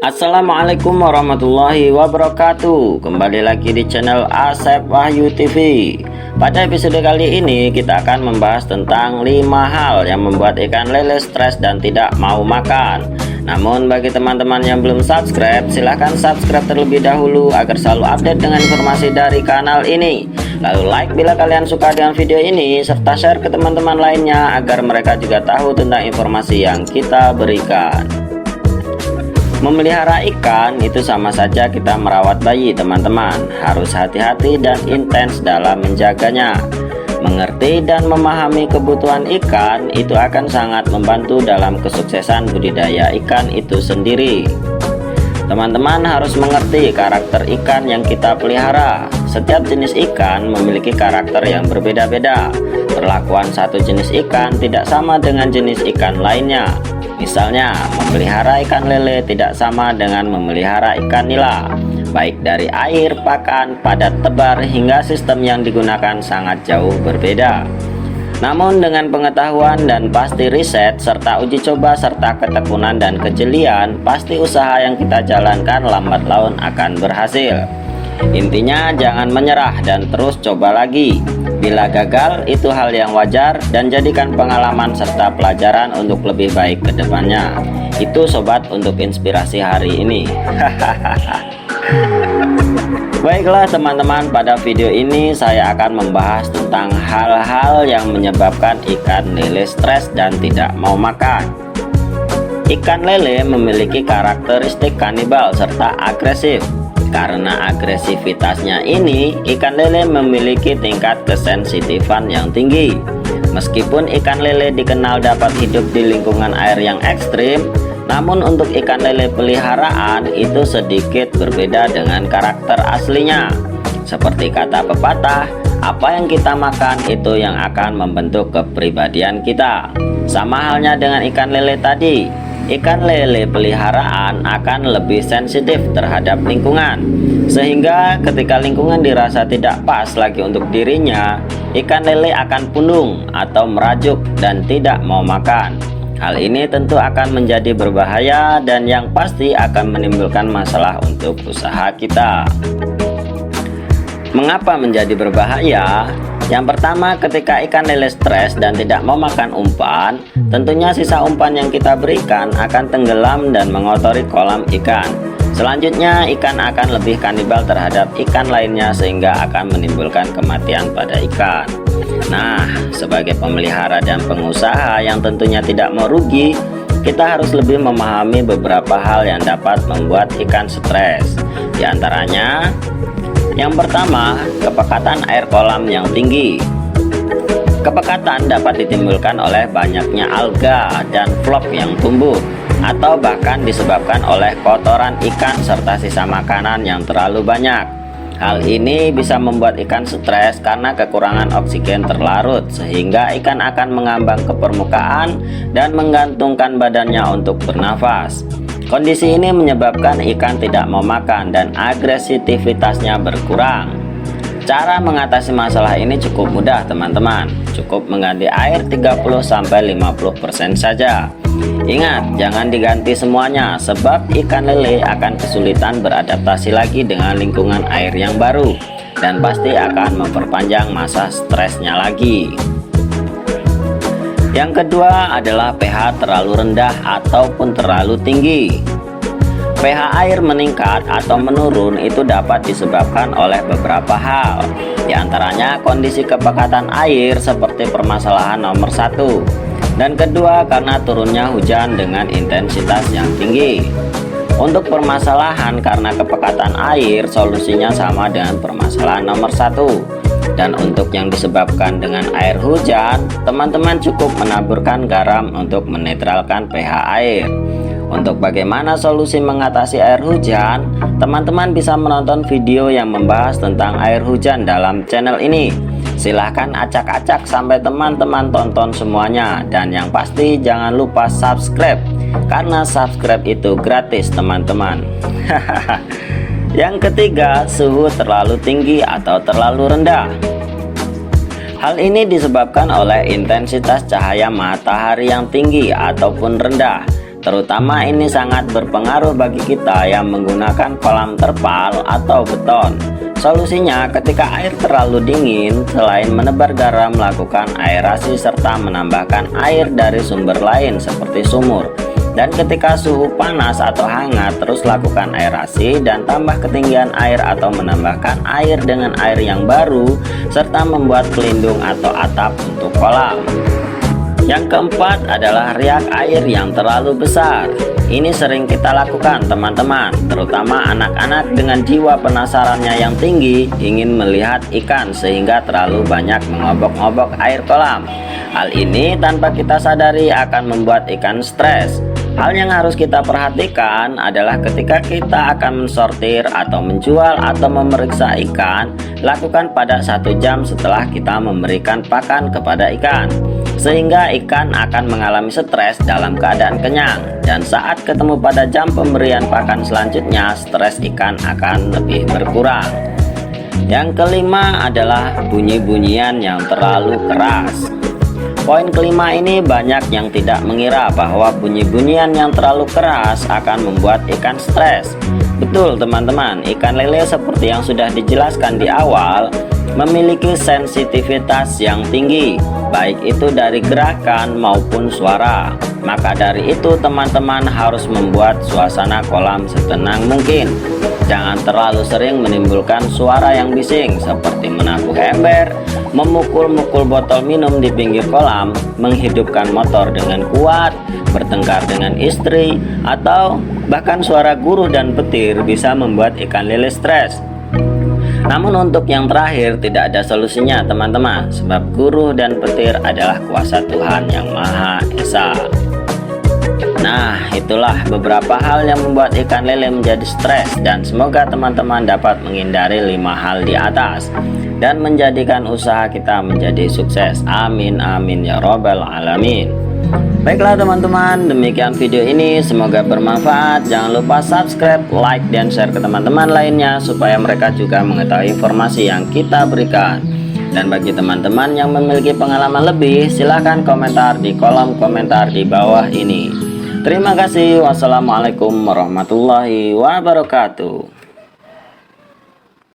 Assalamualaikum warahmatullahi wabarakatuh. Kembali lagi di channel Asep Wahyu TV. Pada episode kali ini kita akan membahas tentang 5 hal yang membuat ikan lele stres dan tidak mau makan. Namun bagi teman-teman yang belum subscribe, silahkan subscribe terlebih dahulu agar selalu update dengan informasi dari kanal ini. Lalu like bila kalian suka dengan video ini, serta share ke teman-teman lainnya agar mereka juga tahu tentang informasi yang kita berikan. Memelihara ikan itu sama saja kita merawat bayi, teman-teman. Harus hati-hati dan intens dalam menjaganya. Mengerti dan memahami kebutuhan ikan itu akan sangat membantu dalam kesuksesan budidaya ikan itu sendiri. Teman-teman harus mengerti karakter ikan yang kita pelihara. Setiap jenis ikan memiliki karakter yang berbeda-beda. Perlakuan satu jenis ikan tidak sama dengan jenis ikan lainnya. Misalnya, memelihara ikan lele tidak sama dengan memelihara ikan nila. Baik dari air, pakan, padat tebar, hingga sistem yang digunakan sangat jauh berbeda. Namun dengan pengetahuan dan pasti riset, serta uji coba, serta ketekunan dan kejelian, pasti usaha yang kita jalankan lambat laun akan berhasil. Intinya jangan menyerah dan terus coba lagi. Bila gagal itu hal yang wajar dan jadikan pengalaman serta pelajaran untuk lebih baik ke depannya. Itu sobat untuk inspirasi hari ini. Baiklah teman-teman, pada video ini saya akan membahas tentang hal-hal yang menyebabkan ikan lele stres dan tidak mau makan. Ikan lele memiliki karakteristik kanibal serta agresif. Karena agresivitasnya ini, ikan lele memiliki tingkat kesensitifan yang tinggi. Meskipun ikan lele dikenal dapat hidup di lingkungan air yang ekstrim, namun untuk ikan lele peliharaan itu sedikit berbeda dengan karakter aslinya. Seperti kata pepatah, apa yang kita makan itu yang akan membentuk kepribadian kita. Sama halnya dengan ikan lele tadi. Ikan lele peliharaan akan lebih sensitif terhadap lingkungan, sehingga ketika lingkungan dirasa tidak pas lagi untuk dirinya, ikan lele akan punung atau merajuk dan tidak mau makan. Hal ini tentu akan menjadi berbahaya dan yang pasti akan menimbulkan masalah untuk usaha kita. Mengapa menjadi berbahaya? Yang pertama, ketika ikan lele stres dan tidak mau makan umpan, tentunya sisa umpan yang kita berikan akan tenggelam dan mengotori kolam ikan. Selanjutnya, ikan akan lebih kanibal terhadap ikan lainnya sehingga akan menimbulkan kematian pada ikan. Nah, sebagai pemelihara dan pengusaha yang tentunya tidak mau rugi, kita harus lebih memahami beberapa hal yang dapat membuat ikan stres. Di antaranya, yang pertama, kepekatan air kolam yang tinggi. Kepekatan dapat ditimbulkan oleh banyaknya alga dan flop yang tumbuh, atau bahkan disebabkan oleh kotoran ikan serta sisa makanan yang terlalu banyak. Hal ini bisa membuat ikan stres karena kekurangan oksigen terlarut, sehingga ikan akan mengambang ke permukaan dan menggantungkan badannya untuk bernafas. Kondisi ini menyebabkan ikan tidak mau makan dan agresivitasnya berkurang. Cara mengatasi masalah ini cukup mudah teman-teman. Cukup mengganti air 30-50% saja. Ingat, jangan diganti semuanya sebab ikan lele akan kesulitan beradaptasi lagi dengan lingkungan air yang baru dan pasti akan memperpanjang masa stresnya lagi. Yang kedua adalah pH terlalu rendah ataupun terlalu tinggi. pH air meningkat atau menurun itu dapat disebabkan oleh beberapa hal. Di antaranya kondisi kepekatan air seperti permasalahan nomor 1. Dan kedua, karena turunnya hujan dengan intensitas yang tinggi. Untuk permasalahan karena kepekatan air, solusinya sama dengan permasalahan nomor 1. Dan untuk yang disebabkan dengan air hujan, teman-teman cukup menaburkan garam untuk menetralkan pH air. Untuk bagaimana solusi mengatasi air hujan, teman-teman bisa menonton video yang membahas tentang air hujan dalam channel ini. Silahkan acak-acak sampai teman-teman tonton semuanya. Dan yang pasti jangan lupa subscribe, karena subscribe itu gratis teman-teman. Yang ketiga, suhu terlalu tinggi atau terlalu rendah. Hal ini disebabkan oleh intensitas cahaya matahari yang tinggi ataupun rendah. Terutama ini sangat berpengaruh bagi kita yang menggunakan kolam terpal atau beton. Solusinya, ketika air terlalu dingin, selain menebar garam, lakukan aerasi serta menambahkan air dari sumber lain seperti sumur. Dan ketika suhu panas atau hangat, terus lakukan aerasi dan tambah ketinggian air atau menambahkan air dengan air yang baru, serta membuat pelindung atau atap untuk kolam. Yang keempat adalah riak air yang terlalu besar. Ini sering kita lakukan teman-teman, terutama anak-anak dengan jiwa penasarannya yang tinggi, ingin melihat ikan sehingga terlalu banyak mengobok-ngobok air kolam. Hal ini tanpa kita sadari akan membuat ikan stres. Hal yang harus kita perhatikan adalah ketika kita akan mensortir atau menjual atau memeriksa ikan, lakukan pada 1 jam setelah kita memberikan pakan kepada ikan, sehingga ikan akan mengalami stres dalam keadaan kenyang, dan saat ketemu pada jam pemberian pakan selanjutnya, stres ikan akan lebih berkurang. Yang kelima adalah bunyi-bunyian yang terlalu keras. Poin kelima ini banyak yang tidak mengira bahwa bunyi-bunyian yang terlalu keras akan membuat ikan stres. Betul teman-teman, ikan lele seperti yang sudah dijelaskan di awal memiliki sensitivitas yang tinggi, baik itu dari gerakan maupun suara. Maka dari itu teman-teman harus membuat suasana kolam setenang mungkin. Jangan terlalu sering menimbulkan suara yang bising seperti menabuh ember, memukul-mukul botol minum di pinggir kolam, menghidupkan motor dengan kuat, bertengkar dengan istri, atau bahkan suara guruh dan petir bisa membuat ikan lele stres. Namun untuk yang terakhir tidak ada solusinya teman-teman, sebab guruh dan petir adalah kuasa Tuhan yang Maha Esa. Nah, itulah beberapa hal yang membuat ikan lele menjadi stres, dan semoga teman-teman dapat menghindari 5 hal di atas dan menjadikan usaha kita menjadi sukses. Amin amin ya robbal alamin. Baiklah teman-teman, demikian video ini, semoga bermanfaat. Jangan lupa subscribe, like, dan share ke teman-teman lainnya supaya mereka juga mengetahui informasi yang kita berikan. Dan bagi teman-teman yang memiliki pengalaman lebih, silahkan komentar di kolom komentar di bawah ini. Terima kasih. Wassalamualaikum warahmatullahi wabarakatuh.